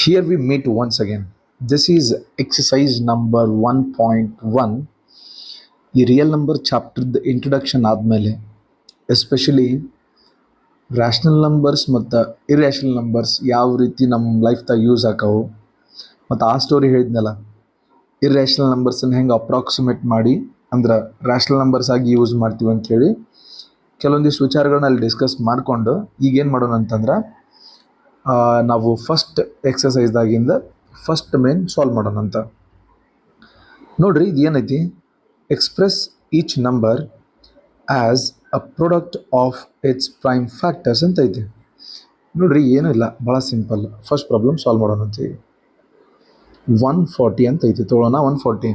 Here we meet once again. This is exercise number 1.1. ಈ real number ಚಾಪ್ಟರ್ದ introduction ಆದಮೇಲೆ especially rational numbers ಮತ್ತು irrational numbers ಯಾವ ರೀತಿ ನಮ್ಮ ಲೈಫ್ದಾಗ ಯೂಸ್ ಆಕಾವು ಮತ್ತು ಆ ಸ್ಟೋರಿ ಹೇಳಿದ್ನಲ್ಲ, ಇರ್ಯಾಷನಲ್ ನಂಬರ್ಸನ್ನು ಹೆಂಗೆ ಅಪ್ರಾಕ್ಸಿಮೇಟ್ ಮಾಡಿ ಅಂದ್ರೆ ರ್ಯಾಷನಲ್ ನಂಬರ್ಸ್ ಆಗಿ ಯೂಸ್ ಮಾಡ್ತೀವಿ ಅಂಥೇಳಿ ಕೆಲವೊಂದಿಷ್ಟು ವಿಚಾರಗಳನ್ನ ಅಲ್ಲಿ ಡಿಸ್ಕಸ್ ಮಾಡಿಕೊಂಡು ಈಗೇನು ಮಾಡೋಣ ಅಂತಂದ್ರೆ ನಾವು ಫಸ್ಟ್ ಎಕ್ಸಸೈಸ್ದಾಗಿಂದ ಫಸ್ಟ್ ಮೇನ್ ಸಾಲ್ವ್ ಮಾಡೋಣ ಅಂತ ನೋಡ್ರಿ. ಇದು ಏನೈತಿ, express each number as a product of it's prime factors ಅಂತ ಐತಿ. ನೋಡ್ರಿ, ಏನೂ ಇಲ್ಲ, ಭಾಳ ಸಿಂಪಲ್. ಫಸ್ಟ್ ಪ್ರಾಬ್ಲಮ್ ಸಾಲ್ವ್ ಮಾಡೋಣ ಅಂತ. 140 ಅಂತ ಐತಿ, ತೊಗೊಳ್ಳೋಣ. 140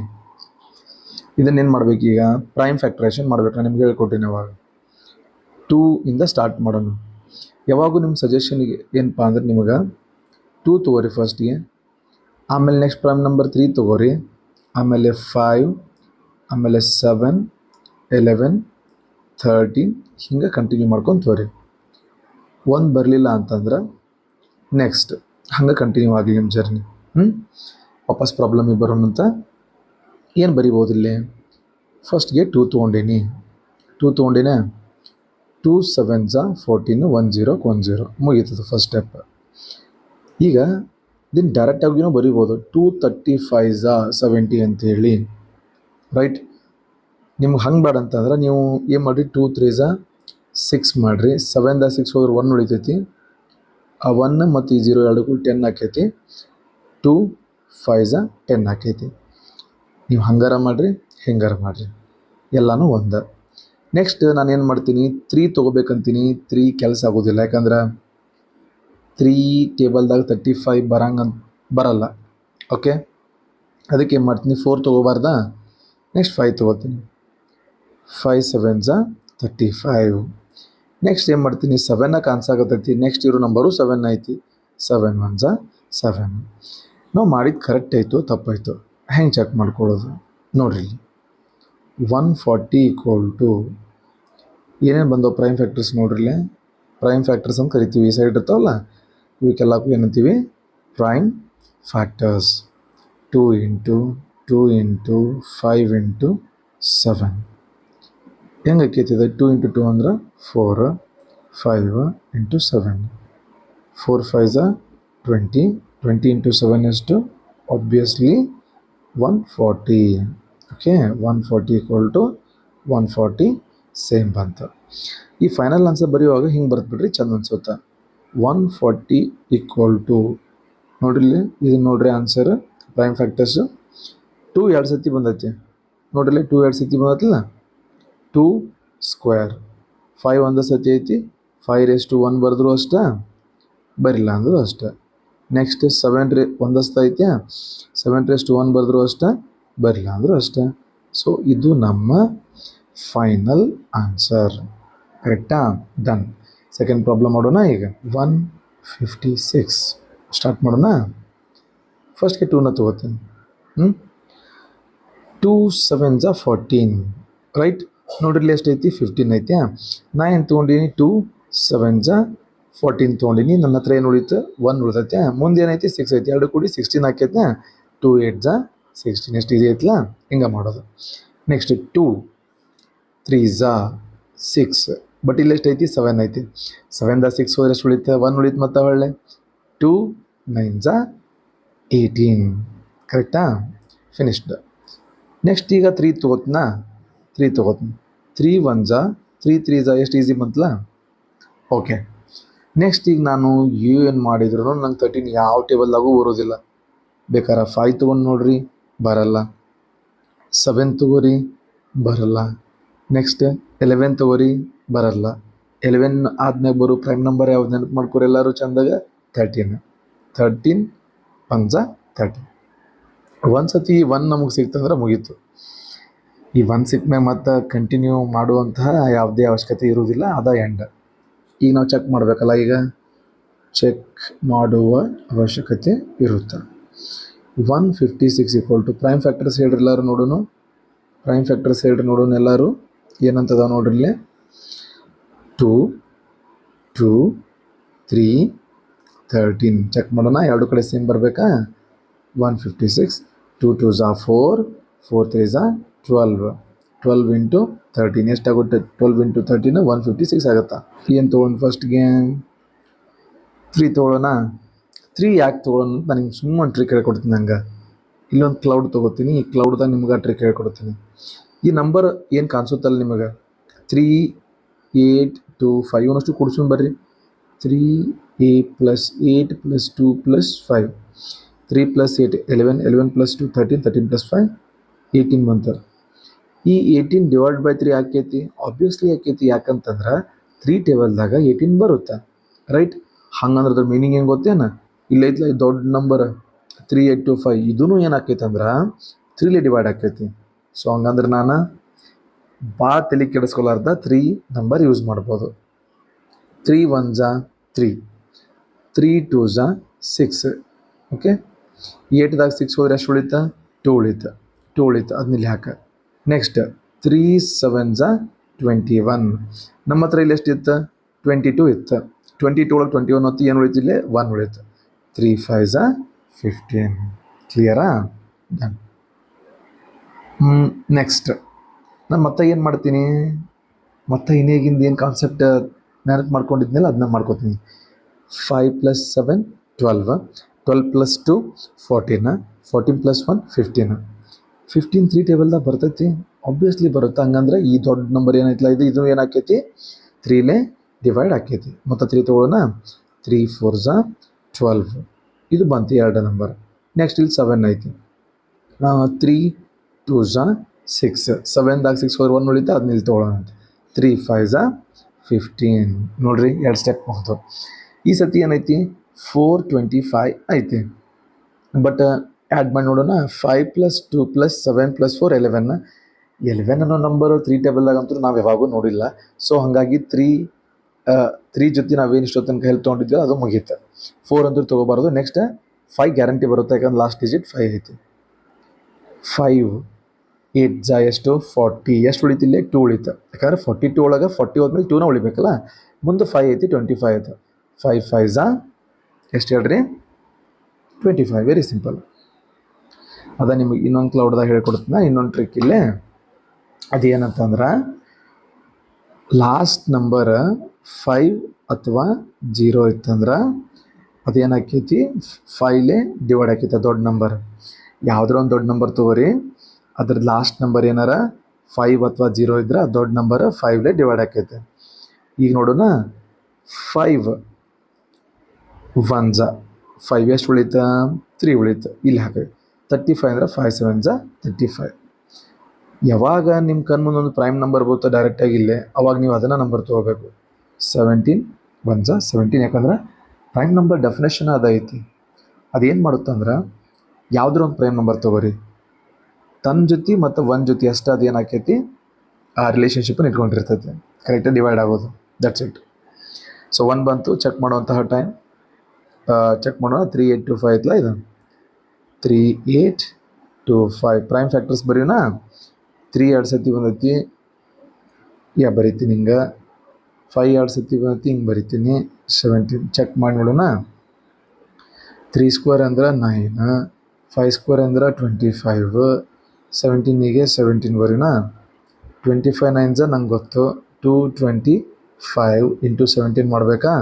ಇದನ್ನೇನು ಮಾಡ್ಬೇಕು, ಈಗ ಪ್ರೈಮ್ ಫ್ಯಾಕ್ಟರೇಷನ್ ಮಾಡ್ಬೇಕು. ನಾನು ನಿಮ್ಗೆ ಹೇಳ್ಕೊಟ್ಟಿನಿ. ಅವಾಗ 2 ಇಂದ ಸ್ಟಾರ್ಟ್ ಮಾಡೋಣ. ಯಾವಾಗೂ ನಿಮ್ಮ ಸಜೆಷನಿಗೆ ಏನಪ್ಪ ಅಂದ್ರೆ ನಿಮಗೆ 2 ತೊಗೋರಿ ಫಸ್ಟಿಗೆ, ಆಮೇಲೆ ನೆಕ್ಸ್ಟ್ ಪ್ರೈಮ್ ನಂಬರ್ 3 ತೊಗೋರಿ, ಆಮೇಲೆ 5, ಆಮೇಲೆ 7, 11, 13 ಹಿಂಗೆ ಕಂಟಿನ್ಯೂ ಮಾಡ್ಕೊಂಡು ತೋರಿ. 1 ಬರಲಿಲ್ಲ ಅಂತಂದ್ರೆ ನೆಕ್ಸ್ಟ್ ಹಂಗೆ ಕಂಟಿನ್ಯೂ ಆಗಲಿ ನಿಮ್ಮ ಜರ್ನಿ. ವಾಪಸ್ ಪ್ರಾಬ್ಲಮಿಗೆ ಬರೋಣ ಅಂತ. ಏನು ಬರಿಬೋದು ಇಲ್ಲಿ? ಫಸ್ಟ್ಗೆ 2 ತೊಗೊಂಡೀನಿ. 2 ತೊಗೊಂಡಿನೇ, 2 7s 14, 1 0 1 0 ಮುಗೀತದೆ ಫಸ್ಟ್ ಸ್ಟೆಪ್. ಈಗ ಇದನ್ನು ಡೈರೆಕ್ಟಾಗಿಯೂ ಬರಿಬೋದು, 2 35s 70 ಅಂತೇಳಿ, ರೈಟ್? ನಿಮ್ಗೆ ಹಂಗೆ ಬೇಡ ಅಂತಂದ್ರೆ ನೀವು ಏನು ಮಾಡಿರಿ, 2 3s 6 ಮಾಡಿರಿ. 7 6 ಹೋದ್ರೆ 1 ಉಳಿತೈತಿ. ಆ 1 ಮತ್ತು ಈ 0 ಎರಡಕ್ಕೂ 10 ಆಕೈತಿ. 2 5s 10 ಆಕೈತಿ. ನೀವು ಹಂಗಾರ ಮಾಡಿರಿ, ಹಿಂಗಾರ ಮಾಡಿರಿ, ಎಲ್ಲನೂ ಒಂದು. ನೆಕ್ಸ್ಟ್ ನಾನು ಏನು ಮಾಡ್ತೀನಿ, 3 ತೊಗೋಬೇಕಂತೀನಿ. 3 ಕೆಲಸ ಆಗೋದಿಲ್ಲ, ಯಾಕಂದ್ರೆ 3 ಟೇಬಲ್ದಾಗ 35 ಬರಲ್ಲ. ಓಕೆ, ಅದಕ್ಕೆ ಏನು ಮಾಡ್ತೀನಿ, 4 ತೊಗೋಬಾರ್ದಾ? ನೆಕ್ಸ್ಟ್ 5 ತೊಗೋತೀನಿ. 5 7s 35. ನೆಕ್ಸ್ಟ್ ಏನು ಮಾಡ್ತೀನಿ, 7 ಕಾಣಿಸಾಗತ್ತೈತಿ. ನೆಕ್ಸ್ಟ್ ಇರೋ ನಂಬರು 7 ಐತಿ. 7 1s 7. ನಾವು ಮಾಡಿದ್ದು ಕರೆಕ್ಟ್ ಆಯಿತು ತಪ್ಪಾಯಿತು ಹೆಂಗೆ ಚೆಕ್ ಮಾಡ್ಕೊಳ್ಳೋದು ನೋಡಿರಿ. 140 ಈಕ್ವಲ್ ಟು ಏನೇನು ಬಂದವು ಪ್ರೈಮ್ ಫ್ಯಾಕ್ಟರ್ಸ್ ನೋಡ್ರಿಲೆ. ಪ್ರೈಮ್ ಫ್ಯಾಕ್ಟರ್ಸ್ ಅಂತ ಕರಿತೀವಿ. ಈ ಸೈಡ್ ಇರ್ತಾವಲ್ಲ ಇವಕ್ಕೆಲ್ಲಕ್ಕೂ ಏನಂತೀವಿ, prime factors. 2 into 2 into 5 into 7 ಹೆಂಗೆ ಆಕೈತಿದೆ? 2 ಇಂಟು 2 ಅಂದ್ರೆ 4, 5 ಇಂಟು 7, 4 5s 20, 20 ಇಂಟು 7 ಎಷ್ಟು? Obviously 140. Okay, 140 equal to 140 same ಬಂತು. ಈ ಫೈನಲ್ ಆನ್ಸರ್ ಬರೆಯುವಾಗ ಹಿಂಗೆ ಬರೆದ್ಬಿಡ್ರಿ, ಚಂದ ಅನ್ಸುತ್ತೆ. 140 ಈಕ್ವಲ್ ಟು ನೋಡ್ರಿ, ಇದು ನೋಡ್ರಿ ಆನ್ಸರ್ ಪ್ರೈಮ್ ಫ್ಯಾಕ್ಟರ್ಸು. 2 2 ಸತಿ ಬಂದೈತಿ ನೋಡ್ರಿ, 2 2 ಸತಿ ಬಂದೈತಿಲ್ಲ. 2 ಸ್ಕ್ವೇರ್. 5 ಒಂದು ಸತಿ ಐತಿ. 5 1 ಬರೆದ್ರು ಅಷ್ಟೇ, ಬರಿಲ್ಲ ಅಂದರೂ ಅಷ್ಟೇ. ನೆಕ್ಸ್ಟ್ 7 ಒಂದಸ್ತ ಐತಿ. 7 1 ಬರೆದ್ರು ಅಷ್ಟೇ, ಬರಿಲ್ಲ ಅಂದರೂ ಅಷ್ಟೇ. ಸೊ ಇದು ನಮ್ಮ ಫೈನಲ್ ಆನ್ಸರ್. ಕರೆಕ್ಟಾ? ಡನ್. ಸೆಕೆಂಡ್ ಪ್ರಾಬ್ಲಮ್ ಮಾಡೋಣ ಈಗ. 156 ಸ್ಟಾರ್ಟ್ ಮಾಡೋಣ. ಫಸ್ಟ್ಗೆ 2ನ ತೊಗೋತೀನಿ. 2 7s 14, ರೈಟ್? ನೋಡ್ರಿ ಎಷ್ಟೈತಿ, 15 ಐತಿ. ನಾ ಏನು ತೊಗೊಂಡಿನಿ, 2 7s 14 ತೊಗೊಂಡಿನಿ. ನನ್ನ ಹತ್ರ ಏನು ಉಳಿತು? 1 ಉಳಿದೈತೆ. ಮುಂದೆ ಏನೈತಿ, 6 ಐತಿ. ಎರಡು ಕೂಡಿ 16 ಆಕೈತೆ. 2 8s 16. ಎಷ್ಟು ಈಸಿ ಐತಲ್ಲ, ಹಿಂಗೆ ಮಾಡೋದು. ನೆಕ್ಸ್ಟ್ 2 3s 6, ಬಟ್ ಇಲ್ಲಿ ಎಷ್ಟೈತಿ, 7 ಐತಿ. 7 6 ಹೋದ್ರೆ ಎಷ್ಟು ಉಳಿತು? 1 ಉಳಿತು. ಮತ್ತು ಒಳ್ಳೆ 2 9s 18. ಕರೆಕ್ಟಾ? ಫಿನಿಶ್ಡ್. ನೆಕ್ಸ್ಟ್ ಈಗ 3 ತೊಗೋತೀನಾ? 3 ತೊಗೋತೀನಿ. 3 1s 3 3s ಎಷ್ಟು ಈಸಿ ಬಂತಲ್ಲ. ಓಕೆ, ನೆಕ್ಸ್ಟ್ ಈಗ ನಾನು ಏನು ಮಾಡಿದ್ರು ನಂಗೆ 13 ಯಾವ ಟೇಬಲ್ದಾಗೂ ಬರೋದಿಲ್ಲ. ಬೇಕಾರೆ 5 ತೊಗೊಂಡು ನೋಡ್ರಿ, ಬರಲ್ಲ. 7 ತೊಗೋರಿ, ಬರಲ್ಲ. ನೆಕ್ಸ್ಟ್ 11 ತೊಗೋರಿ, ಬರಲ್ಲ. 11 ಆದ್ಮೇಲೆ ಬರೋ ಪ್ರೈಮ್ ನಂಬರ್ ಯಾವ್ದು ನೆನಪು ಮಾಡ್ಕೊರಿ ಎಲ್ಲರೂ ಚಂದಾಗ? 13. 13 1s 13. ಒಂದು ಸತಿ 1 ನಮಗೆ ಸಿಕ್ತಂದ್ರೆ ಮುಗೀತು. ಈ 1 ಸಿಕ್ಮ್ಯಾಗ ಮತ್ತೆ ಕಂಟಿನ್ಯೂ ಮಾಡುವಂತಹ ಯಾವುದೇ ಅವಶ್ಯಕತೆ ಇರುವುದಿಲ್ಲ, ಅದ ಎಂಡ್. ಈಗ ನಾವು ಚೆಕ್ ಮಾಡಬೇಕಲ್ಲ, ಈಗ ಚೆಕ್ ಮಾಡುವ ಅವಶ್ಯಕತೆ ಇರುತ್ತೆ. 156 ಈಕ್ವಲ್ ಟು ಪ್ರೈಮ್ ಫ್ಯಾಕ್ಟರ್ಸ್ ಹೇಳ್ರಿ ಎಲ್ಲರೂ ನೋಡೋಣ. ಪ್ರೈಮ್ ಫ್ಯಾಕ್ಟರ್ಸ್ ಹೇಳ್ರಿ ನೋಡೋಣ ಎಲ್ಲರೂ. ಏನಂತದ ನೋಡ್ರಿ, 2 2 3 13. ಚೆಕ್ ಮಾಡೋಣ, ಎರಡು ಕಡೆ ಸೇಮ್ ಬರಬೇಕಾ? 156. 2 2s are 4, 4 3s are 12. 12 into 13 ಎಷ್ಟಾಗುತ್ತೆ? 12 ಇಂಟು 13 156 ಆಗುತ್ತಾ? ಏನು ತೊಗೊಂಡು ಫಸ್ಟ್ಗೆ 3 ತೊಗೊಳ್ಳೋಣ. 3 ಯಾಕೆ ತೊಗೊಳ್ಳೋಣ ಅಂತ ನನಗೆ ಸುಮ್ಮನೆ ಟ್ರಿಕ್ ಹೇಳ್ಕೊಡ್ತೀನಿ. ಹಂಗೆ ಇಲ್ಲೊಂದು ಕ್ಲೌಡ್ ತೊಗೋತೀನಿ, ಈ ಕ್ಲೌಡ್ದಾಗ ನಿಮ್ಗೆ ಟ್ರಿಕ್ ಹೇಳ್ಕೊಡ್ತೀನಿ. ಈ ನಂಬರ್ ಏನು ಕಾಣಿಸುತ್ತಲ್ಲ ನಿಮಗೆ 3 8 2 5 ಇವನಷ್ಟು ಕೂಡ್ಸ್ಕೊಂಡು ಬರ್ರಿ. 3a + 8 + 2 + 5. 3 + 8 11, 11 + 2 13, 13 + 5 18 ಬಂತಾರೆ. ಈ 18 / 3 ಆಕೈತಿ? ಆಬ್ವಿಯಸ್ಲಿ ಆಕೈತಿ. ಯಾಕಂತಂದ್ರೆ 3 ಟೇಬಲ್ದಾಗ 18 ಬರುತ್ತೆ, ರೈಟ್? ಹಂಗಂದ್ರೆ ಅದ್ರ ಮೀನಿಂಗ್ ಏನು ಗೊತ್ತೇನು? ಇಲ್ಲೈತ್ಲ ಈ ದೊಡ್ಡ ನಂಬರ್ 3825, ಇದೂ ಏನು ಆಕೈತೆ ಅಂದ್ರೆ 3ಲೇ ಡಿವೈಡ್ ಆಕೈತಿ. ಸೊ ಹಂಗಂದ್ರೆ ನಾನು ಭಾಳ ತಲೆ ಕೆಡಿಸ್ಕೊಲಾರ್ದ 3 ನಂಬರ್ ಯೂಸ್ ಮಾಡ್ಬೋದು. 3 1s are 3, 3 2s are 6. Okay, 8ದಾಗ 6 ಹೋದ್ರೆ ಎಷ್ಟು ಉಳಿತ? 2 ಉಳಿತ. 2 ಉಳಿತ, ಅದನ್ನಿಲ್ಲಿ ಹಾಕ. Next 3 7s are 21. ನಮ್ಮ ಹತ್ರ ಇಲ್ಲಿ ಎಷ್ಟಿತ್ತು? 22 ಇತ್ತು. 22 ಒಳಗೆ 21 ಹೊತ್ತು ಏನು ಉಳಿತು? ಇಲ್ಲೇ 1 ಉಳಿತು. 3 5s are 15. ಕ್ಲಿಯರಾ? ಡನ್. ನೆಕ್ಸ್ಟ್ ನಾನು ಮತ್ತೆ ಏನು ಮಾಡ್ತೀನಿ? ಮತ್ತೆ ಇನ್ನೇಗಿಂದ ಏನು ಕಾನ್ಸೆಪ್ಟ್ ನೆನಪು ಮಾಡ್ಕೊಂಡಿದ್ನಲ್ಲ ಅದನ್ನ ಮಾಡ್ಕೋತೀನಿ. 5 + 7 12, 12 + 2 14, 14 + 1 15. 15 3 ಟೇಬಲ್ದಾಗ ಬರ್ತೈತಿ? ಆಬ್ವಿಯಸ್ಲಿ ಬರುತ್ತೆ. ಹಂಗಂದ್ರೆ ಈ ದೊಡ್ಡ ನಂಬರ್ ಏನೈತಲ್ಲ ಇದು ಏನಾಕೈತಿ? 3ಲೇ ಡಿವೈಡ್ ಆಕೈತಿ. ಮತ್ತು 3 ತೊಗೊಳ್ಳೋಣ. 3 4s are 12. ಇದು ಬಂತು ಎರಡು ನಂಬರ್. ನೆಕ್ಸ್ಟ್ ಇಲ್ಲಿ 7 ಐತಿ. 3 2s are 6. 7ದಾಗ 6 ಹೋದ್ರೆ 1 ಉಳಿತು, ಅದನ್ನ ಇಲ್ಲಿ ತೊಗೊಳ್ಳೋಣ. 3 5s are 15. ನೋಡ್ರಿ, ಎರಡು ಸ್ಟೆಪ್ ಹೋಗ್ತು. ಈ ಸತಿ ಏನೈತಿ? 425 ಐತಿ. ಬಟ್ ಆ್ಯಡ್ ಮಾಡಿ ನೋಡೋಣ. 5 + 2 + 7 + 4 11. 11 ಅನ್ನೋ ನಂಬರು 3 ಟೇಬಲ್ದಾಗಂತೂ ನಾವು ಯಾವಾಗೂ ನೋಡಿಲ್ಲ. ಸೊ ಹಾಗಾಗಿ 3 ಜೊತೆ ನಾವೇನು ಇಷ್ಟೋ ತನಕ ಹೆಲ್ಪ್ ತೊಗೊಂಡಿದ್ವಿ ಅದು ಮುಗೀತು. 4 ಅಂತೂ ತೊಗೋಬಾರ್ದು. ನೆಕ್ಸ್ಟ್ 5 ಗ್ಯಾರಂಟಿ ಬರುತ್ತೆ, ಯಾಕಂದ್ರೆ ಲಾಸ್ಟ್ ಡಿಜಿಟ್ 5 ಐತಿ. 5 8 ಜಾ ಎಷ್ಟು? 40. ಎಷ್ಟು ಉಳಿತು? ಇಲ್ಲೇ 2 ಉಳಿತು. ಯಾಕಂದ್ರೆ 42 ಒಳಗೆ 40 ಹೋದ್ಮೇಲೆ 2ನ ಉಳಿಬೇಕಲ್ಲ. ಮುಂದೆ 5 ಐತಿ, 25 ಆಯಿತು. 5 5s are ಎಷ್ಟು ಹೇಳ್ರಿ? 25. Very simple. ಅದ ನಿಮಗೆ ಇನ್ನೊಂದು ಕ್ಲೌಡ್ದಾಗ ಹೇಳ್ಕೊಡ್ತೀನಿ. ಇನ್ನೊಂದು ಟ್ರಿಕ್ ಇಲ್ಲೇ. ಅದೇನಂತಂದ್ರೆ ಲಾಸ್ಟ್ ನಂಬರ್ 5 ಅಥವಾ 0 ಇತ್ತಂದ್ರೆ ಅದೇನಾಕೈತಿ? 5ಲೇ ಡಿವೈಡ್ ಆಕೈತಿ. ದೊಡ್ಡ ನಂಬರ್ ಯಾವುದ್ರ ಒಂದು ದೊಡ್ಡ ನಂಬರ್ ತೊಗೋರಿ, ಅದ್ರ ಲಾಸ್ಟ್ ನಂಬರ್ ಏನಾರ 5 ಅಥವಾ 0 ಇದ್ರೆ ಆ ದೊಡ್ಡ ನಂಬರ್ 5ಲೇ ಡಿವೈಡ್ ಆಕೈತೆ. ಈಗ ನೋಡೋಣ. 5 1s are 5 ಎಷ್ಟು ಉಳಿತ? 3 ಉಳಿತು. ಇಲ್ಲಿ ಹಾಕಿ 35 ಅಂದ್ರೆ 5 7s are 35. ಯಾವಾಗ ನಿಮ್ಮ ಕಣ್ಮುಂದೊಂದು ಪ್ರೈಮ್ ನಂಬರ್ ಬರುತ್ತೆ ಡೈರೆಕ್ಟಾಗಿ ಇಲ್ಲೇ, ಅವಾಗ ನೀವು ಅದನ್ನು ನಂಬರ್ ತೊಗೋಬೇಕು. 17 1s are 17. ಯಾಕಂದ್ರೆ ಪ್ರೈಮ್ ನಂಬರ್ ಡೆಫಿನೇಷನ್ ಅದೈತಿ. ಅದೇನು ಮಾಡುತ್ತಂದ್ರೆ ಯಾವುದ್ರ ಒಂದು ಪ್ರೈಮ್ ನಂಬರ್ ತೊಗೋರಿ, ತನ್ನ ಜೊತೆ ಮತ್ತು 1 ಜೊತೆ ಅಷ್ಟು ಅದು ಏನಾಕೈತಿ? ಆ ರಿಲೇಷನ್ಶಿಪ್ಪನ್ನು ಇಟ್ಕೊಂಡಿರ್ತೈತಿ. ಕರೆಕ್ಟಾಗಿ ಡಿವೈಡ್ ಆಗೋದು. That's it. ಸೊ 1 ಬಂತು. ಚೆಕ್ ಮಾಡುವಂತಹ ಟೈಮ್ ಚೆಕ್ ಮಾಡೋಣ. 3825 ಐತಲ್ಲ ಇದು. 3825 ಪ್ರೈಮ್ ಫ್ಯಾಕ್ಟರ್ಸ್ ಬರೀನಾ? 3 ಎರಡು ಸತಿ ಬಂದೈತಿ, ಬರಿತೀನಿ ಹಿಂಗೆ. 5 ಎರಡು ಸತಿ ಬಂದೈತಿ, ಹಿಂಗೆ ಬರಿತೀನಿ. 17 ಚೆಕ್ ಮಾಡಿ ನೋಡೋಣ. 3 ಸ್ಕ್ವೇರ್ ಅಂದ್ರೆ 9, 5 ಸ್ಕ್ವೇರ್ ಅಂದ್ರೆ 25, 17ಗೆ 17 ಬರೀನಾ? 25 9s ನಂಗೆ ಗೊತ್ತು. 225 ಇಂಟು 17 ಮಾಡಬೇಕಾ?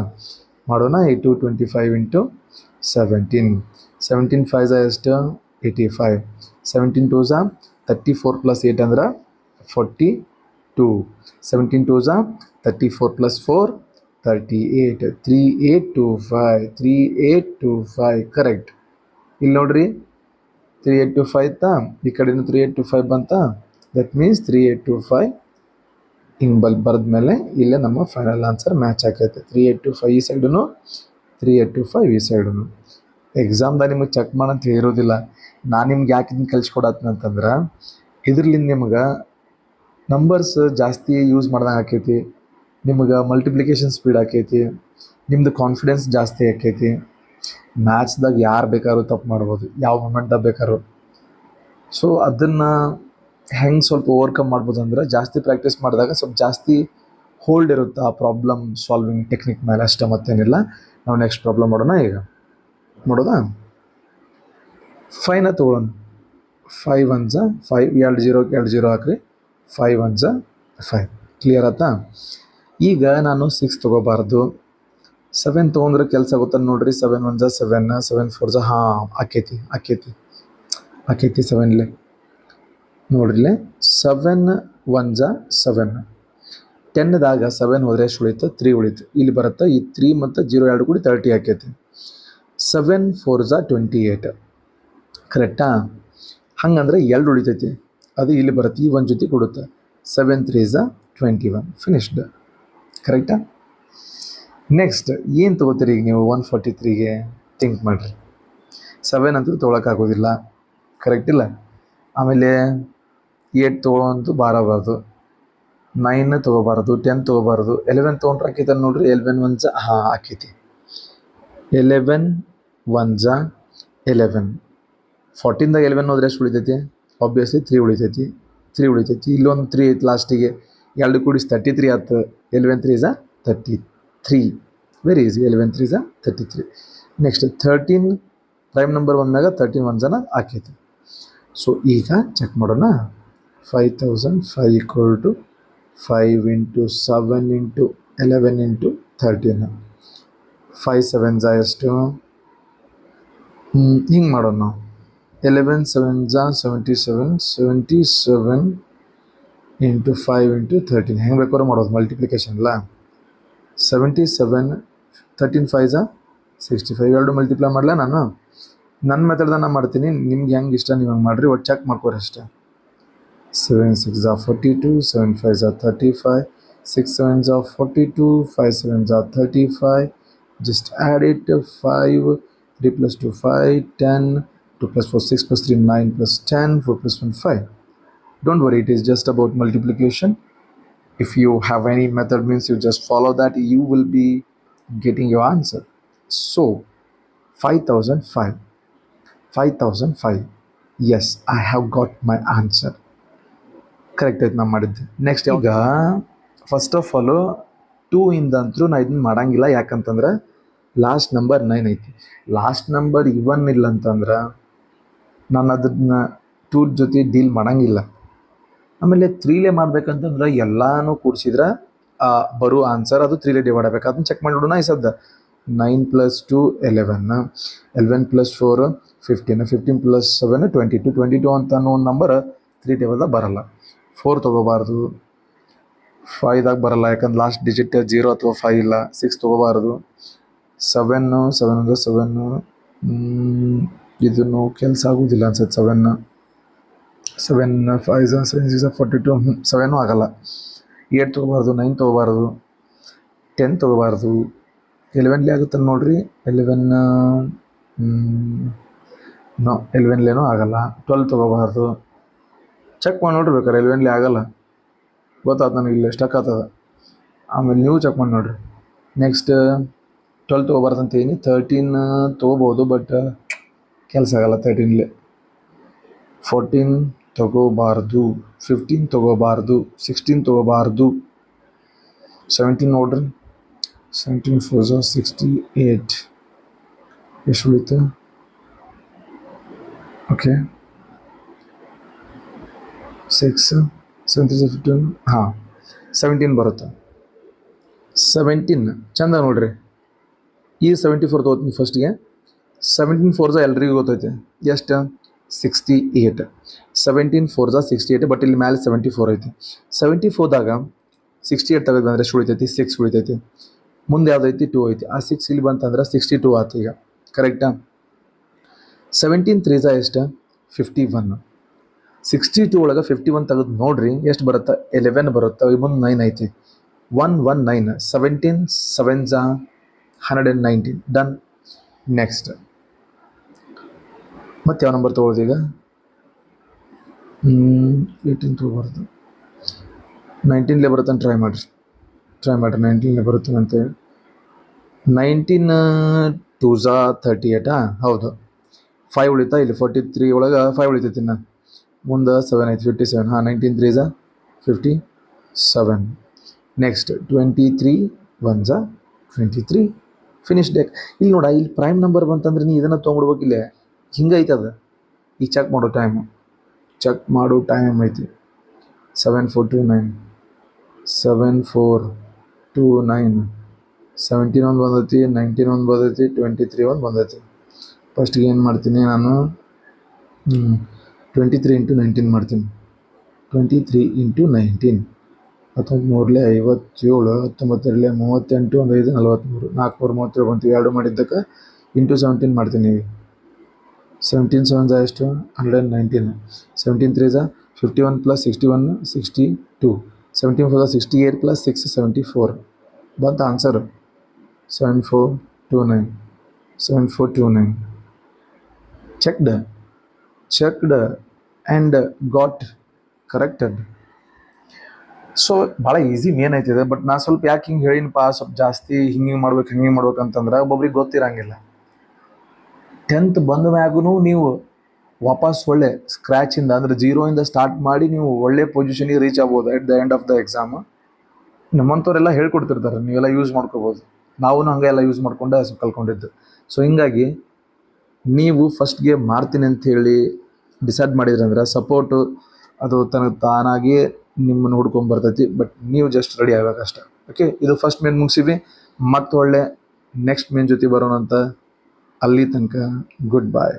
ಮಾಡೋಣ. 225 ಇಂಟು 17. 17 5s ಎಷ್ಟು? 85. 17 2s are 34 + 8 ಅಂದ್ರೆ 42. 17 2s are 34 + 4 38. 3825 3825 ಕರೆಕ್ಟ್. ಇಲ್ಲಿ ನೋಡ್ರಿ 3825 ಇತ್ತಾ, ಈ ಕಡೆನೂ 3825 ಬಂತಾ? ದಟ್ ಮೀನ್ಸ್ 3825 ಹಿಂಗೆ ಬರೆದ್ಮೇಲೆ ಇಲ್ಲೇ ನಮ್ಮ ಫೈನಲ್ ಆನ್ಸರ್ ಮ್ಯಾಚ್ ಆಕೈತೆ. 3825 ಈ ಸೈಡೂ, 3825 ಈ ಸೈಡೂ. ಎಕ್ಸಾಮ್ದಾಗ ನಿಮಗೆ ಚೆಕ್ ಮಾಡಂತ ಹೇಳಿರೋದಿಲ್ಲ. ನಾನು ನಿಮ್ಗೆ ಯಾಕೆ ಇದನ್ನು ಕಲಿಸ್ಕೊಡತ್ತಂತಂದ್ರೆ ಇದ್ರಲಿಂದ ನಿಮ್ಗೆ ನಂಬರ್ಸ್ ಜಾಸ್ತಿ ಯೂಸ್ ಮಾಡ್ದಂಗೆ ಆಕೈತಿ. ನಿಮ್ಗೆ ಮಲ್ಟಿಪ್ಲಿಕೇಶನ್ ಸ್ಪೀಡ್ ಆಕೈತಿ. ನಿಮ್ಮದು ಕಾನ್ಫಿಡೆನ್ಸ್ ಜಾಸ್ತಿ ಆಕೈತಿ. ಮ್ಯಾಥ್ಸ್ದಾಗ ಯಾರು ಬೇಕಾದ್ರೂ ತಪ್ಪು ಮಾಡ್ಬೋದು, ಯಾವ ಮೂಮೆಂಟ್ದಾಗ ಬೇಕಾದ್ರೂ. ಸೊ ಅದನ್ನು ಹೆಂಗೆ ಸ್ವಲ್ಪ ಓವರ್ಕಮ್ ಮಾಡ್ಬೋದು ಅಂದ್ರೆ ಜಾಸ್ತಿ ಪ್ರಾಕ್ಟೀಸ್ ಮಾಡಿದಾಗ ಸ್ವಲ್ಪ ಜಾಸ್ತಿ ಹೋಲ್ಡ್ ಇರುತ್ತೆ ಆ ಪ್ರಾಬ್ಲಮ್ ಸಾಲ್ವಿಂಗ್ ಟೆಕ್ನಿಕ್ ಮೇಲೆ ಅಷ್ಟೇ, ಮತ್ತೇನಿಲ್ಲ. ನಾವು ನೆಕ್ಸ್ಟ್ ಪ್ರಾಬ್ಲಮ್ ಮಾಡೋಣ. ಈಗ ಮಾಡೋದಾ? 5ನ ತೊಗೊಳ್ಳೋಣ. 5 1s 5, 2 0ಕ್ಕೆ 2 0 ಹಾಕ್ರಿ. 5 1s 5. ಕ್ಲಿಯರ್ ಆಯ್ತಾ? ಈಗ ನಾನು 6 ತೊಗೋಬಾರ್ದು, 7 ತೊಗೊಂಡ್ರೆ ಕೆಲಸ ಗೊತ್ತ ನೋಡ್ರಿ. 7 1s 7, 7 4s ಹಾಂ ಆಕೈತಿ 7ಲೇ ನೋಡ್ರಿಲೆ. 7 1s 7, 10ದಾಗ 7 ಹೋದರೆ ಎಷ್ಟು ಉಳಿತು? 3 ಉಳಿತು. ಇಲ್ಲಿ ಬರುತ್ತೆ ಈ 3 ಮತ್ತು 0 2 ಕೂಡಿ 30 ಆಕೈತಿ. 7 4s 28 ಕರೆಕ್ಟಾ? ಹಂಗಂದ್ರೆ 2 ಉಳಿತೈತಿ, ಅದು ಇಲ್ಲಿ ಬರುತ್ತೆ, ಈ ಒಂದು ಜೊತೆ ಕೊಡುತ್ತೆ. 7 3s 21 ಫಿನಿಶ್ಡ್. ಕರೆಕ್ಟಾ? ನೆಕ್ಸ್ಟ್ ಏನು ತೊಗೋತೀರಿ ಈಗ ನೀವು 143ಗೆ? ಥಿಂಕ್ ಮಾಡಿರಿ. 7 ಅಂತೂ ತೊಗೊಳಕ್ಕಾಗೋದಿಲ್ಲ, ಕರೆಕ್ಟ್ ಇಲ್ಲ? ಆಮೇಲೆ 8 ತೊಗೊಳಂತೂ ಬಾರಬಾರ್ದು, 9 ತೊಗೋಬಾರ್ದು, 10 ತೊಗೋಬಾರ್ದು. 11 ತೊಗೊಂಡ್ರೆ ಆಕೈತೆ ನೋಡ್ರಿ. 11 1s ಹಾಂ ಆಕೈತಿ. 11 1s 11. 14ದಾಗ 11 ಹೋದ್ರೆ ಎಷ್ಟು ಉಳಿತೈತಿ? ಆಬ್ವಿಯಸ್ಲಿ 3 ಉಳಿತೈತಿ. ಇಲ್ಲೊಂದು 3 ಐತಿ ಲಾಸ್ಟಿಗೆ, 2 ಕೂಡಿಸಿ 33 ಆಯ್ತು. 11 3s 33. Very easy. 11 3s 33. Next 13 prime number ಬಂದಾಗ 13 1s ಆಕೈತಿ. ಸೊ ಈಗ ಚೆಕ್ ಮಾಡೋಣ. 5005 = 5 × 7 × 11 × 13. 5 7s ಎಷ್ಟು? ಹಿಂಗೆ ಮಾಡೋಣ ನಾವು. 11 7s 77, 77 × 5 × 13. ಹೆಂಗೆ ಬೇಕಾದ್ರೂ ಮಾಡೋದು, ಮಲ್ಟಿಪ್ಲಿಕೇಶನ್ ಅಲ್ಲ. 77 13 5s 65. 2 ಮಲ್ಟಿಪ್ಲೈ ಮಾಡಲ ನಾನು. ನನ್ನ ಮೆಥಡ್ದಾಗ ನಾನು ಮಾಡ್ತೀನಿ, ನಿಮ್ಗೆ ಹೆಂಗೆ ಇಷ್ಟ ನೀವು ಹಂಗೆ ಮಾಡಿರಿ, ಒಟ್ಟು ಚೆಕ್ ಮಾಡ್ಕೋರಿ ಅಷ್ಟೇ. 7 6s 42, 7 5s 35, 6 7s 42, 5 7s 35. Just add it. 5 3 + 2 5 10, 2 + 4 6 + 3 9 + 10, 4 + 1 5. Don't worry, it is just about multiplication. If you have any method, means you just follow that, you will be getting your answer. So 5005. Yes, I have got my answer. Correct ಆಯ್ತು ನಾನು ಮಾಡಿದ್ದೆ. Next ಈಗ first of all 2 ಇಂದ ಅಂತೂ ನಾ ಇದನ್ನ ಮಾಡೋಂಗಿಲ್ಲ, ಯಾಕಂತಂದ್ರೆ ಲಾಸ್ಟ್ ನಂಬರ್ 9 ಐತಿ. ಲಾಸ್ಟ್ ನಂಬರ್ ಇವನ್ ಇಲ್ಲ ಅಂತಂದ್ರೆ ನಾನು ಅದನ್ನ 2 ಜೊತೆ ಡೀಲ್ ಮಾಡೋಂಗಿಲ್ಲ. ಆಮೇಲೆ 3ಲೇ ಮಾಡ್ಬೇಕಂತಂದ್ರೆ ಎಲ್ಲನೂ ಕೂಡಿಸಿದ್ರೆ ಬರೋ ಆನ್ಸರ್ ಅದು 3ಲೇ ಡಿವೈಡ್ ಆಗಬೇಕು. ಅದನ್ನ ಚೆಕ್ ಮಾಡಿ ನೋಡೋಣ. ಈ ಸದ್ದ 9 + 2 11, 11 + 4 15, 15 + 7 22, 22 ಅಂತ ಅನ್ನೋ ಒಂದು ನಂಬರ್ 3 ಟೇಬಲ್ದಾಗ ಬರಲ್ಲ. 4 ತೊಗೋಬಾರ್ದು, 5ದಾಗ ಬರಲ್ಲ, ಯಾಕಂದ್ರೆ ಲಾಸ್ಟ್ ಡಿಜಿಟ್ 0 ಅಥವಾ 5 ಇಲ್ಲ. 6 ತೊಗೋಬಾರ್ದು. 7 7 7 ಇದನ್ನು ಕೆಲಸ ಆಗೋದಿಲ್ಲ ಅನ್ಸುತ್ತೆ. 7 5s 7 6s 42. 7 ಆಗಲ್ಲ. 8 ತೊಗೋಬಾರ್ದು, 9 ತೊಗೋಬಾರ್ದು, 10 ತೊಗೋಬಾರ್ದು. 11ಲೇ ಆಗುತ್ತೆ ನೋಡ್ರಿ. 11ಲೇನೂ ಆಗಲ್ಲ. 12 ತೊಗೋಬಾರ್ದು. ಚೆಕ್ ಮಾಡಿ ನೋಡ್ರಿ ಬೇಕಾರೆ, 11ಲೇ ಆಗಲ್ಲ. ಗೊತ್ತಾಯ್ತು ನನಗೆ, ಇಲ್ಲಿ ಸ್ಟಕ್ ಆಗ್ತದೆ. ಆಮೇಲೆ ನೀವು ಚೆಕ್ ಮಾಡಿ ನೋಡ್ರಿ. ನೆಕ್ಸ್ಟ್ 12 ತೊಗೋಬಾರ್ದು ಅಂತ ಏನಿ. 13 ತೊಗೋಬೋದು, ಬಟ್ ಕೆಲಸ ಆಗಲ್ಲ 13ಲೇ. 14 ತೊಗೋಬಾರ್ದು, 15 ತೊಗೋಬಾರ್ದು, 16 ತೊಗೋಬಾರ್ದು. 17 ನೋಡ್ರಿ. 17 4s 68. ಎಷ್ಟು ಉಳಿತು? Okay 6 7 3s 15. ಹಾಂ 17 ಬರುತ್ತೆ. 17 ಚಂದ ನೋಡ್ರಿ. ಈ 74 ತೊಗೋತೀನಿ ಫಸ್ಟ್ಗೆ. 17 4s ಎಲ್ರಿಗೂ ಗೊತ್ತೈತೆ ಎಷ್ಟು? 68. 17 4s 68, ಬಟ್ ಇಲ್ಲಿ ಮೇಲೆ 74 ಐತಿ. 74ದಾಗ 68 ತೆಗೆದು ಬಂದರೆ ಎಷ್ಟು ಉಳಿತೈತಿ? 6 ಉಳಿತೈತಿ. ಮುಂದೆ ಯಾವುದೈತಿ? 2 ಐತಿ. ಆ 6 ಇಲ್ಲಿ ಬಂತಂದ್ರೆ 62 ಆಯ್ತು ಈಗ. ಕರೆಕ್ಟಾ? 17 3s ಎಷ್ಟು? 51. 62 ಒಳಗೆ 51 ತೆಗೆದು ನೋಡ್ರಿ ಎಷ್ಟು ಬರುತ್ತೆ? 11 ಬರುತ್ತೆ. ಮುಂದೆ 9 ಐತಿ. 119. 17 7s 119. ಡನ್. ನೆಕ್ಸ್ಟ್ ಮತ್ತೆ ಯಾವ ನಂಬರ್ ತೊಗೊಳ್ದು ಈಗ? 18 ತೊಗೋಬಾರ್ದು. 19ಲೇ ಬರುತ್ತೆ. ಟ್ರೈ ಮಾಡಿರಿ 19ಲೇ ಬರುತ್ತಂತೆ. 19 2s 38. ಹೌದು. 5 ಉಳಿತಾ ಇಲ್ಲಿ. 43 ಒಳಗೆ 5 ಉಳಿತೈತಿ. ಇನ್ನು ಮುಂದೆ 7 ಐತಿ. 57. ಹಾಂ 19 3s 57. ನೆಕ್ಸ್ಟ್ 23 1 23 ಫಿನಿಶ್ ಡೇಕ್. ಇಲ್ಲಿ ನೋಡ, ಇಲ್ಲಿ ಪ್ರೈಮ್ ನಂಬರ್ ಬಂತಂದ್ರೆ ನೀ ಇದನ್ನು ತೊಗೊಂಡ್ಬಿಡ್ಬೇಕಿಲ್ಲ, ಹಿಂಗೈತದ. ಈಗ ಚೆಕ್ ಮಾಡೋ ಟೈಮ್ ಐತಿ 7429 7429 17 ಒಂದು ಬಂದೈತಿ, 19 ಒಂದು ಬಂದೈತಿ, 23 ಒಂದು ಬಂದೈತಿ. ಫಸ್ಟಿಗೆ ಏನು ಮಾಡ್ತೀನಿ ನಾನು, 23 ಇಂಟು 19 ಮಾಡ್ತೀನಿ. 23 ಇಂಟು 19 19 57, 19 38, 1 5 43, 4 37 ಬಂತು. 2 ಮಾಡಿದ್ದಕ್ಕೆ ಇಂಟು 17 ಮಾಡ್ತೀನಿ. 17 7 ಎಷ್ಟು 119, 17 3 51 ಪ್ಲಸ್ 61 62, 17 4 68 ಪ್ಲಸ್ 6 74 ಬಂತ answer 7429 7429. Checked and got corrected. So ಭಾಳ ಈಸಿ ಮೇನ್ ಆಯ್ತಿದೆ. ಬಟ್ ನಾ ಸ್ವಲ್ಪ ಯಾಕೆ ಹಿಂಗೆ ಹೇಳಿನಪ್ಪ, ಸ್ವಲ್ಪ ಜಾಸ್ತಿ ಹಿಂಗೆ ಮಾಡ್ಬೇಕು ಅಂತಂದ್ರೆ ಒಬ್ಬೊಬ್ರಿಗೆ ಗೊತ್ತಿರಂಗಿಲ್ಲ. 10th ಬಂದ ಮ್ಯಾಗೂ ನೀವು ವಾಪಸ್ ಒಳ್ಳೆ ಸ್ಕ್ರ್ಯಾಚಿಂದ ಅಂದರೆ 0ಇಂದ ಸ್ಟಾರ್ಟ್ ಮಾಡಿ ನೀವು ಒಳ್ಳೆ ಪೊಸಿಷನಿಗೆ ರೀಚ್ ಆಗ್ಬೋದು at the end of the exam. ನಮ್ಮಂಥವ್ರೆಲ್ಲ ಹೇಳ್ಕೊಡ್ತಿರ್ತಾರೆ, ನೀವೆಲ್ಲ ಯೂಸ್ ಮಾಡ್ಕೋಬೋದು. ನಾವು ಹಂಗೆ ಎಲ್ಲ ಯೂಸ್ ಮಾಡ್ಕೊಂಡೆ ಸ್ವಲ್ಪ ಕಲ್ಕೊಂಡಿದ್ದು. ಸೊ ಹಿಂಗಾಗಿ ನೀವು ಫಸ್ಟ್ಗೆ ಮಾಡ್ತೀನಿ ಅಂತ ಹೇಳಿ ಡಿಸೈಡ್ ಮಾಡಿದ್ರಿ ಅಂದ್ರೆ ಸಪೋರ್ಟು ಅದು ತಾನಾಗಿ ನಿಮ್ಮನ್ನು ಹುಡ್ಕೊಂಬರ್ತೈತಿ. ಬಟ್ ನೀವು ಜಸ್ಟ್ ರೆಡಿ ಆಗಬೇಕಷ್ಟೆ. ಓಕೆ, ಇದು ಫಸ್ಟ್ ಮೇನ್ ಮುಗಿಸಿವಿ. ಮತ್ತು ಒಳ್ಳೆ ನೆಕ್ಸ್ಟ್ ಮೇನ್ ಜೊತೆ ಬರೋಣಂತ. ಅಲ್ಲಿ ತನಕ ಗುಡ್ ಬಾಯ್.